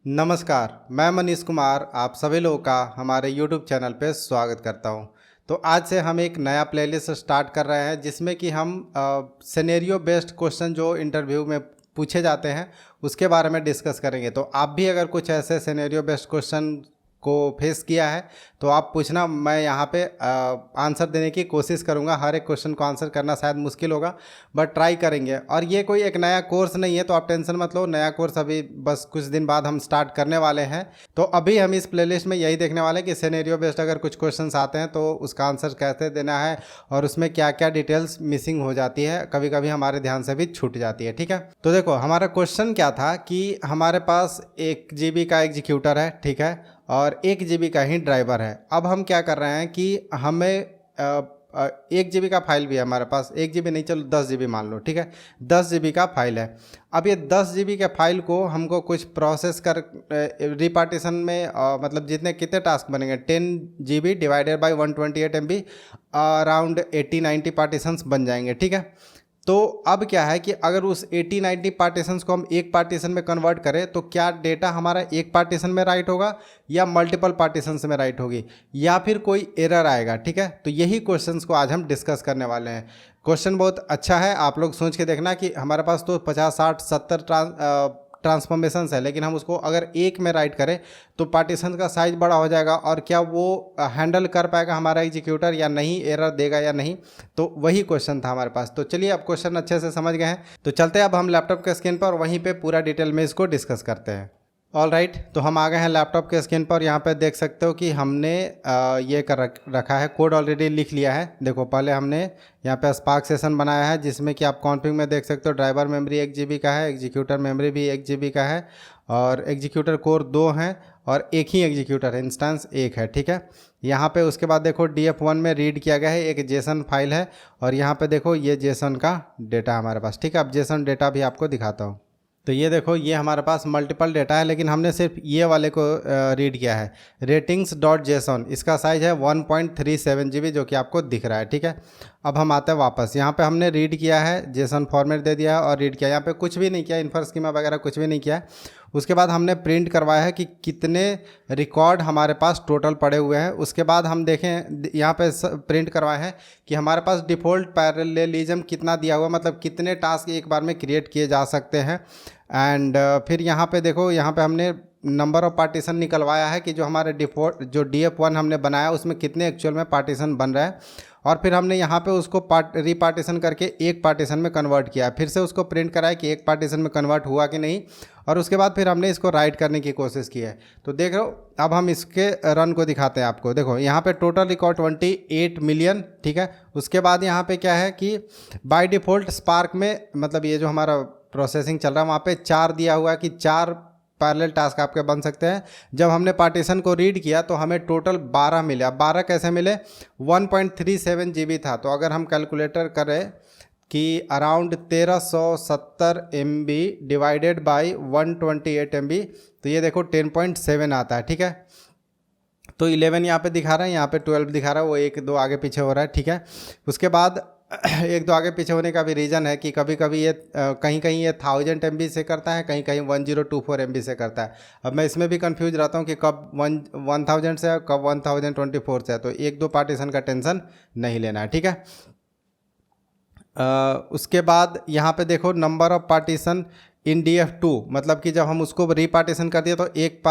नमस्कार, मैं मनीष कुमार आप सभी लोगों का हमारे YouTube चैनल पे स्वागत करता हूं। तो आज से हम एक नया प्लेलिस्ट स्टार्ट कर रहे हैं जिसमें कि हम सिनेरियो बेस्ड क्वेश्चन जो इंटरव्यू में पूछे जाते हैं उसके बारे में डिस्कस करेंगे। तो आप भी अगर कुछ ऐसे सिनेरियो बेस्ड क्वेश्चन को फेस किया है तो आप पूछना, मैं यहाँ पे आंसर देने की कोशिश करूँगा। हर एक क्वेश्चन को आंसर करना शायद मुश्किल होगा बट ट्राई करेंगे। और ये कोई एक नया कोर्स नहीं है तो आप टेंशन मत लो, नया कोर्स अभी बस कुछ दिन बाद हम स्टार्ट करने वाले हैं। तो अभी हम इस प्लेलिस्ट में यही देखने वाले हैं कि सिनेरियो बेस्ड अगर कुछ क्वेश्चंस आते हैं तो उसका आंसर कैसे देना है और उसमें क्या क्या डिटेल्स मिसिंग हो जाती है, कभी कभी हमारे ध्यान से भी छूट जाती है। ठीक है, तो देखो हमारा क्वेश्चन क्या था कि हमारे पास 1 GB का एग्जीक्यूटर है, ठीक है, और 1 GB का ही ड्राइवर है। अब हम क्या कर रहे हैं कि हमें 1 GB का फाइल भी है हमारे पास, 1 GB नहीं, चलो 10 GB मान लो, ठीक है, 10 GB का फाइल है। अब ये 10 GB के फाइल को हमको कुछ प्रोसेस कर रिपार्टीशन में मतलब कितने टास्क बनेंगे, 10 GB divided by 128 MB, around 80-90 partitions बन जाएंगे। ठीक है, तो अब क्या है कि अगर उस 80-90 पार्टीशंस को हम एक पार्टीशन में कन्वर्ट करें तो क्या डेटा हमारा एक पार्टीशन में राइट होगा या मल्टीपल पार्टीशंस में राइट होगी या फिर कोई एरर आएगा। ठीक है, तो यही क्वेश्चंस को आज हम डिस्कस करने वाले हैं। क्वेश्चन बहुत अच्छा है, आप लोग सोच के देखना कि हमारे पास तो 50, 60, 70 ट्रांसफॉर्मेशंस है, लेकिन हम उसको अगर एक में राइट करें तो पार्टीशन का साइज बड़ा हो जाएगा और क्या वो हैंडल कर पाएगा हमारा एग्जीक्यूटर या नहीं, एरर देगा या नहीं। तो वही क्वेश्चन था हमारे पास। तो चलिए, अब क्वेश्चन अच्छे से समझ गए हैं तो चलते हैं अब हम लैपटॉप के स्क्रीन पर और वहीं पे पूरा डिटेल में इसको डिस्कस करते हैं। ऑल राइट, तो हम आ गए हैं लैपटॉप के स्क्रीन पर। यहाँ पे देख सकते हो कि हमने ये कर रखा है, कोड ऑलरेडी लिख लिया है। देखो पहले हमने यहाँ पे स्पार्क सेशन बनाया है जिसमें कि आप कॉन्फ़िग में देख सकते हो ड्राइवर मेमोरी 1 GB का है, एग्जीक्यूटर मेमोरी भी 1 GB का है और एग्जीक्यूटर कोर 2 हैं और एक ही एग्जीक्यूटर है, इंस्टेंस 1 है। ठीक है, यहाँ पे उसके बाद देखो DF1 में रीड किया गया है, एक जेसन फाइल है और यहाँ पे देखो ये जेसन का डेटा हमारे पास। ठीक है, अब जेसन डेटा भी आपको दिखाता हूँ। तो ये देखो, ये हमारे पास मल्टीपल डेटा है लेकिन हमने सिर्फ ये वाले को रीड किया है, ratings.json। इसका साइज़ है 1.37 GB जो कि आपको दिख रहा है। ठीक है, अब हम आते हैं वापस। यहाँ पे हमने रीड किया है, जेसन फॉर्मेट दे दिया है और रीड किया। यहाँ पे कुछ भी नहीं किया, इन्फर स्कीमा वगैरह कुछ भी नहीं किया। उसके बाद हमने प्रिंट करवाया है कि कितने रिकॉर्ड हमारे पास टोटल पड़े हुए हैं। उसके बाद हम देखें यहाँ पे प्रिंट करवाए हैं कि हमारे पास डिफ़ॉल्ट पैरेललिज्म कितना दिया हुआ, मतलब कितने टास्क एक बार में क्रिएट किए जा सकते हैं। एंड फिर यहाँ पे देखो, यहाँ पे हमने नंबर ऑफ पार्टीशन निकलवाया है कि जो हमारे डिफ़ॉल्ट जो DF1 हमने बनाया उसमें कितने एक्चुअल में पार्टीशन बन रहा है। और फिर हमने यहाँ पे उसको रिपार्टीशन करके एक पार्टीशन में कन्वर्ट किया, फिर से उसको प्रिंट कराया कि एक पार्टीशन में कन्वर्ट हुआ कि नहीं, और उसके बाद फिर हमने इसको राइट करने की कोशिश की है। तो देख रहे हो, अब हम इसके रन को दिखाते हैं आपको। देखो यहाँ पे टोटल रिकॉर्ड 28 मिलियन। ठीक है, उसके बाद यहाँ पे क्या है कि बाय डिफ़ॉल्ट स्पार्क में, मतलब ये जो हमारा प्रोसेसिंग चल रहा है वहाँ पे 4 दिया हुआ है कि 4 पैरेलल टास्क आपके बन सकते हैं। जब हमने पार्टीशन को रीड किया तो हमें टोटल 12 मिले। अब 12 कैसे मिले, 1.37 GB था, तो अगर हम कैलकुलेटर करें कि around 1370 MB divided by 128 MB, तो ये देखो 10.7 आता है। ठीक है, तो 11 यहाँ पे दिखा रहा है, यहाँ पे 12 दिखा रहा है, वो 1-2 आगे पीछे हो रहा है। ठीक है, उसके बाद 1-2 आगे पीछे होने का भी रीज़न है कि कभी कभी ये कहीं कहीं ये 1000 MB से करता है, कहीं कहीं 1024 MB से करता है। अब मैं इसमें भी कंफ्यूज रहता हूँ कि कब 1000 से है, कब 1024 से है। तो 1-2 पार्टीशन का टेंशन नहीं लेना है। ठीक है, उसके बाद यहाँ पे देखो number of partition in DF2, मतलब कि जब हम उसको रिपार्टीशन कर दिया तो एक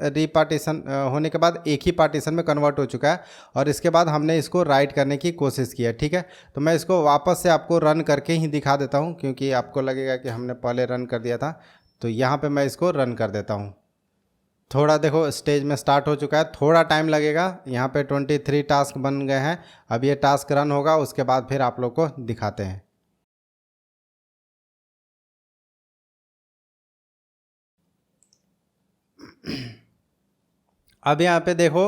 रिपार्टीशन होने के बाद एक ही पार्टीशन में कन्वर्ट हो चुका है और इसके बाद हमने इसको राइट करने की कोशिश की है। ठीक है, तो मैं इसको वापस से आपको रन करके ही दिखा देता हूँ क्योंकि आपको लगेगा कि हमने पहले रन कर दिया था। तो यहाँ पे मैं इसको रन कर देता हूँ। थोड़ा देखो स्टेज में स्टार्ट हो चुका है, थोड़ा टाइम लगेगा। यहाँ पे 23 टास्क बन गए हैं। अब ये टास्क रन होगा, उसके बाद फिर आप लोग को दिखाते हैं। अब यहाँ पे देखो,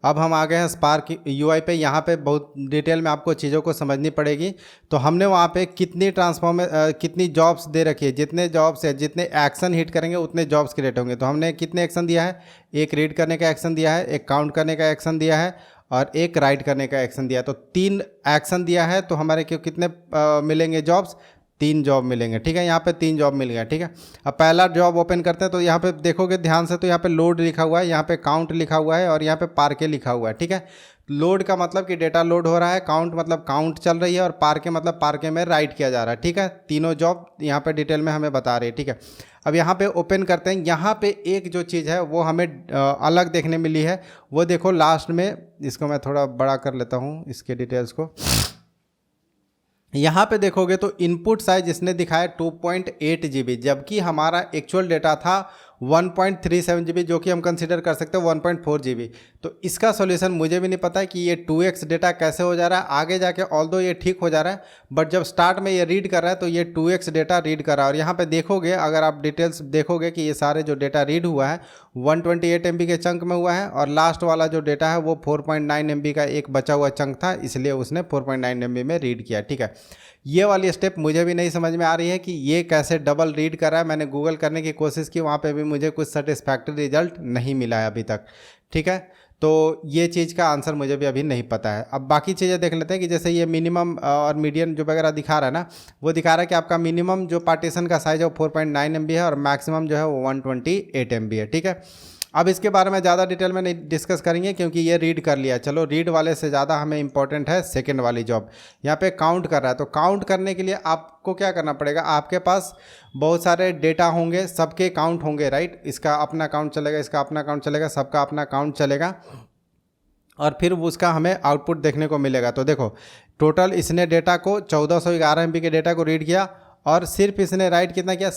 अब हम आ गए हैं स्पार्क UI पे। यहाँ पे बहुत डिटेल में आपको चीज़ों को समझनी पड़ेगी। तो हमने वहाँ पे कितनी जॉब्स दे रखी है, जितने जॉब्स है, जितने एक्शन हिट करेंगे उतने जॉब्स क्रिएट होंगे। तो हमने कितने एक्शन दिया है, एक रीड करने का एक्शन दिया है, एक काउंट करने का एक्शन दिया है और एक राइट करने का एक्शन दिया है। तो 3 एक्शन दिया है, तो हमारे क्यों कितने मिलेंगे जॉब्स, 3 जॉब मिलेंगे, ठीक है। यहाँ पे 3 जॉब मिल गया, ठीक है। अब पहला जॉब ओपन करते हैं तो यहाँ पे देखोगे ध्यान से, तो यहाँ पे लोड लिखा हुआ है, यहाँ पे काउंट लिखा हुआ है और यहाँ पे पार्के लिखा हुआ है, ठीक है। लोड का मतलब कि डेटा लोड हो रहा है, काउंट मतलब काउंट चल रही है, और पार्के मतलब पार्के में राइट किया जा रहा है, ठीक है। तीनों जॉब यहाँ पे डिटेल में हमें बता रही है, ठीक है। अब यहाँ पे ओपन करते हैं, यहाँ पे एक जो चीज़ है वो हमें अलग देखने मिली है, वो देखो लास्ट में, इसको मैं थोड़ा बड़ा कर लेता हूँ इसके डिटेल्स को। यहाँ पे देखोगे तो इनपुट साइज इसने दिखाया 2.8 GB, जबकि हमारा एक्चुअल डेटा था 1.37 GB, जो कि हम कंसीडर कर सकते हैं 1.4 GB। तो इसका सॉल्यूशन मुझे भी नहीं पता है कि ये 2x डेटा कैसे हो जा रहा है आगे जाके, ऑल्दो ये ठीक हो जा रहा है, बट जब स्टार्ट में ये रीड कर रहा है तो ये 2x डेटा रीड कर रहा है। और यहाँ पे देखोगे, अगर आप डिटेल्स देखोगे कि ये सारे जो डेटा रीड हुआ है 128 MB के चंक में हुआ है, और लास्ट वाला जो डेटा है वो 4.9 MB का एक बचा हुआ चंक था, इसलिए उसने 4.9 MB में रीड किया, ठीक है। ये वाली स्टेप मुझे भी नहीं समझ में आ रही है कि ये कैसे डबल रीड कर रहा है। मैंने गूगल करने की कोशिश की, वहाँ पे भी मुझे कुछ सेटिस्फैक्टरी रिजल्ट नहीं मिला है अभी तक, ठीक है। तो ये चीज़ का आंसर मुझे भी अभी नहीं पता है। अब बाकी चीज़ें देख लेते हैं कि जैसे ये मिनिमम और मीडियन जो वगैरह दिखा रहा है ना, वो दिखा रहा है कि आपका मिनिमम जो पार्टीशन का साइज़ है वो 4.9 MB है और मैक्सिमम जो है वो 128 MB है, ठीक है। अब इसके बारे में ज़्यादा डिटेल में नहीं डिस्कस करेंगे क्योंकि ये रीड कर लिया। चलो, रीड वाले से ज़्यादा हमें इंपॉर्टेंट है सेकंड वाली जॉब। यहाँ पे काउंट कर रहा है, तो काउंट करने के लिए आपको क्या करना पड़ेगा, आपके पास बहुत सारे डेटा होंगे, सबके काउंट होंगे, राइट। इसका अपना काउंट चलेगा, इसका अपना काउंट चलेगा, सबका अपना काउंट चलेगा, और फिर उसका हमें आउटपुट देखने को मिलेगा। तो देखो, टोटल इसने डेटा को 1411 MB के डेटा को रीड किया, और सिर्फ इसने राइट कितना किया,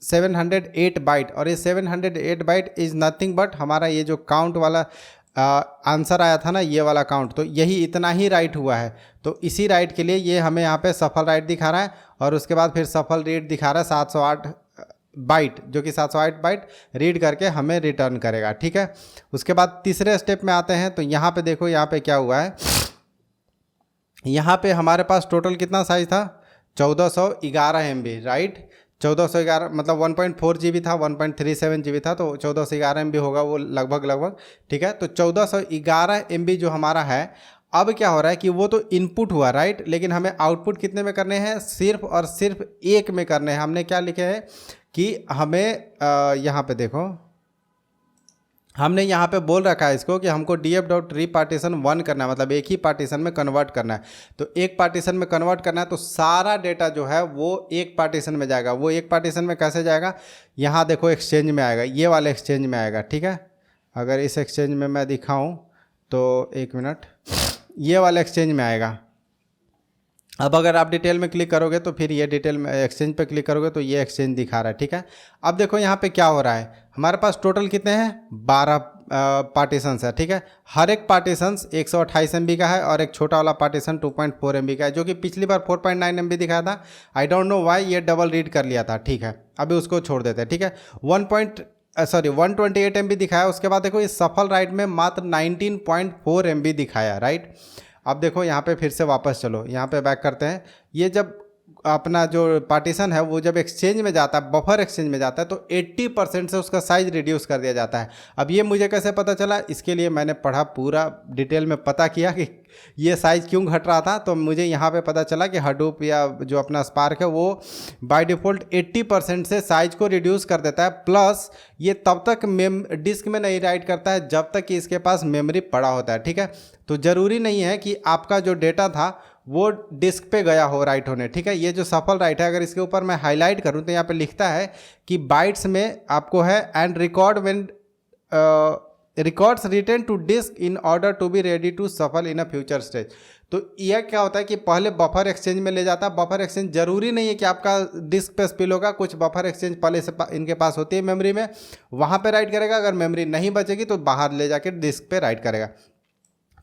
708 बाइट। और ये 708 बाइट इज़ नथिंग बट हमारा ये जो काउंट वाला आंसर आया था ना, ये वाला काउंट, तो यही इतना ही राइट हुआ है। तो इसी राइट के लिए ये हमें यहाँ पे सफल राइट दिखा रहा है, और उसके बाद फिर सफल रीड दिखा रहा है 708 बाइट, जो कि 708 बाइट रीड करके हमें रिटर्न करेगा, ठीक है। उसके बाद तीसरे स्टेप में आते हैं, तो यहाँ पे देखो, यहाँ पे क्या हुआ है, यहाँ पे हमारे पास टोटल कितना साइज था, 1411 MB, राइट। 1411 मतलब 1.4 GB था, 1.37 GB था, तो 1411 MB होगा वो लगभग, ठीक है। तो 1411 MB जो हमारा है, अब क्या हो रहा है कि वो तो इनपुट हुआ, राइट, लेकिन हमें आउटपुट कितने में करने हैं, सिर्फ और सिर्फ 1 में करने हैं। हमने क्या लिखे हैं कि हमें यहाँ पे देखो, हमने यहाँ पे बोल रखा है इसको कि हमको df.read पार्टीशन 1 करना है, मतलब एक ही पार्टीशन में कन्वर्ट करना है। तो एक पार्टीशन में कन्वर्ट करना है, तो सारा डेटा जो है वो एक पार्टीशन में जाएगा। वो एक पार्टीशन में कैसे जाएगा, यहाँ देखो एक्सचेंज में आएगा, ये वाले एक्सचेंज में आएगा, ठीक है। अगर इस एक्सचेंज में मैं दिखाऊँ तो, एक मिनट, ये वाले एक्सचेंज में आएगा। अब अगर आप डिटेल में क्लिक करोगे तो फिर ये डिटेल में एक्सचेंज पे क्लिक करोगे तो ये एक्सचेंज दिखा रहा है, ठीक है। अब देखो यहाँ पे क्या हो रहा है, हमारे पास टोटल कितने हैं, 12 पार्टीशंस है, ठीक है। हर एक पार्टीशंस 128 MB का है, और एक छोटा वाला पार्टीशन 2.4 MB का है, जो कि पिछली बार 4.9 MB दिखाया था। आई डोंट नो वाई ये डबल रीड कर लिया था, ठीक है। अभी उसको छोड़ देते हैं, ठीक है। 128 MB दिखाया। उसके बाद देखो, ये सफल राइट में मात्र 19.4 MB दिखाया, राइट। अब देखो यहाँ पे फिर से वापस चलो, यहाँ पे बैक करते हैं। ये जब अपना जो पार्टीशन है वो जब एक्सचेंज में जाता है, बफर एक्सचेंज में जाता है, तो 80% से उसका साइज रिड्यूस कर दिया जाता है। अब ये मुझे कैसे पता चला, इसके लिए मैंने पढ़ा, पूरा डिटेल में पता किया कि ये साइज़ क्यों घट रहा था। तो मुझे यहाँ पे पता चला कि हडूप या जो अपना स्पार्क है वो बाय डिफ़ॉल्ट 80% से साइज़ को रिड्यूस कर देता है, प्लस ये तब तक डिस्क में नहीं राइट करता है जब तक कि इसके पास मेमोरी पड़ा होता है, ठीक है। तो ज़रूरी नहीं है कि आपका जो डेटा था वो डिस्क पे गया हो राइट होने, ठीक है। ये जो सफल राइट है, अगर इसके ऊपर मैं हाईलाइट करूँ तो यहाँ पे लिखता है कि बाइट्स में आपको है and record when records return to disk in order to be ready to shuffle in a future stage. तो यह क्या होता है कि पहले बफर एक्सचेंज में ले जाता है। बफर एक्सचेंज जरूरी नहीं है कि आपका डिस्क पे स्पिल होगा, कुछ बफर एक्सचेंज पहले से इनके पास होती है मेमोरी में, वहाँ पे राइट करेगा। अगर मेमोरी नहीं बचेगी तो बाहर ले जाके डिस्क पे राइट करेगा।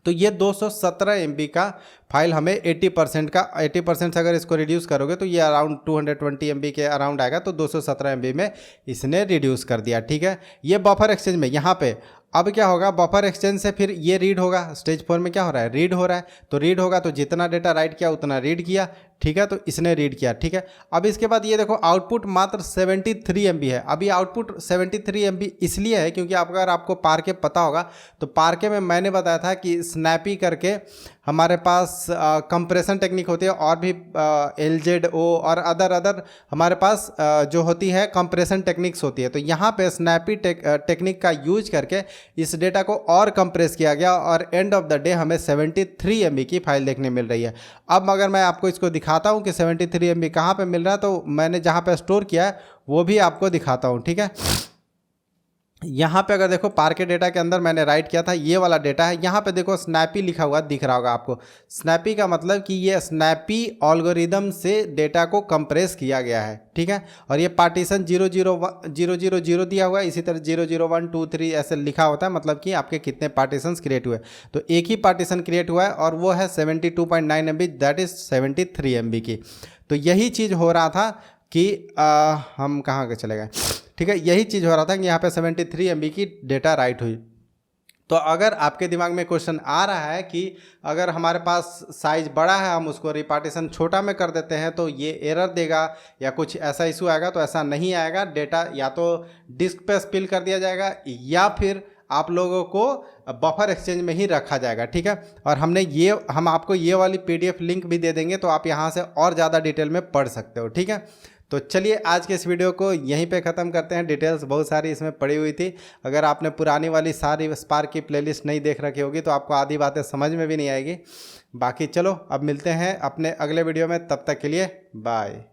तो ये 217 MB का फाइल हमें 80% से अगर इसको रिड्यूस करोगे तो ये अराउंड 220 MB के अराउंड आएगा। तो 217 MB में इसने रिड्यूस कर दिया, ठीक है। ये बफर एक्सचेंज में। यहाँ पे अब क्या होगा, बफर एक्सचेंज से फिर ये रीड होगा। स्टेज 4 में क्या हो रहा है, रीड हो रहा है। तो रीड होगा तो जितना डेटा राइट किया उतना रीड किया, ठीक है, तो इसने रीड किया। ठीक है, अब इसके बाद ये देखो आउटपुट मात्र 73 MB है। अभी आउटपुट 73 MB इसलिए है क्योंकि अगर आपको पार्के पता होगा तो पार्के में मैंने बताया था कि स्नैपी करके हमारे पास कंप्रेशन टेक्निक होती है और भी LZO और अदर हमारे पास जो होती है कंप्रेशन टेक्निक्स होती है। तो यहाँ पे स्नैपी टेक्निक का यूज करके इस डेटा को और कंप्रेस किया गया और एंड ऑफ द डे हमें 73 MB की फाइल देखने मिल रही है। अब अगर मैं आपको इसको दिखाता हूँ कि 73 MB कहाँ पे मिल रहा है, तो मैंने जहाँ पे स्टोर किया है वो भी आपको दिखाता हूँ। ठीक है, यहाँ पे अगर देखो पार्के डेटा के अंदर मैंने राइट किया था, ये वाला डेटा है। यहाँ पे देखो स्नैपी लिखा हुआ दिख रहा होगा आपको। स्नैपी का मतलब कि ये स्नैपी एल्गोरिदम से डेटा को कंप्रेस किया गया है। ठीक है, और ये पार्टीशन 000 दिया हुआ है, इसी तरह 001 2 3 ऐसे लिखा होता है, मतलब कि आपके कितने पार्टीशंस क्रिएट हुए। तो एक ही पार्टीशन क्रिएट हुआ है और वो है 72.9 MB, दैट इज़ 73 MB की। तो यही चीज़ हो रहा था कि हम कहाँ के चले गए। ठीक है, यही चीज़ हो रहा था कि यहाँ पे 73 MB की डेटा राइट हुई। तो अगर आपके दिमाग में क्वेश्चन आ रहा है कि अगर हमारे पास साइज़ बड़ा है, हम उसको रिपार्टीशन छोटा में कर देते हैं तो ये एरर देगा या कुछ ऐसा इशू आएगा, तो ऐसा नहीं आएगा। डेटा या तो डिस्क पे स्पिल कर दिया जाएगा या फिर आप लोगों को बफर एक्सचेंज में ही रखा जाएगा। ठीक है, और हम आपको ये वाली PDF लिंक भी दे देंगे, तो आप यहाँ से और ज़्यादा डिटेल में पढ़ सकते हो। ठीक है, तो चलिए आज के इस वीडियो को यहीं पे ख़त्म करते हैं। डिटेल्स बहुत सारी इसमें पड़ी हुई थी। अगर आपने पुरानी वाली सारी स्पार्क की प्लेलिस्ट नहीं देख रखी होगी तो आपको आधी बातें समझ में भी नहीं आएगी। बाकी चलो अब मिलते हैं अपने अगले वीडियो में, तब तक के लिए बाय।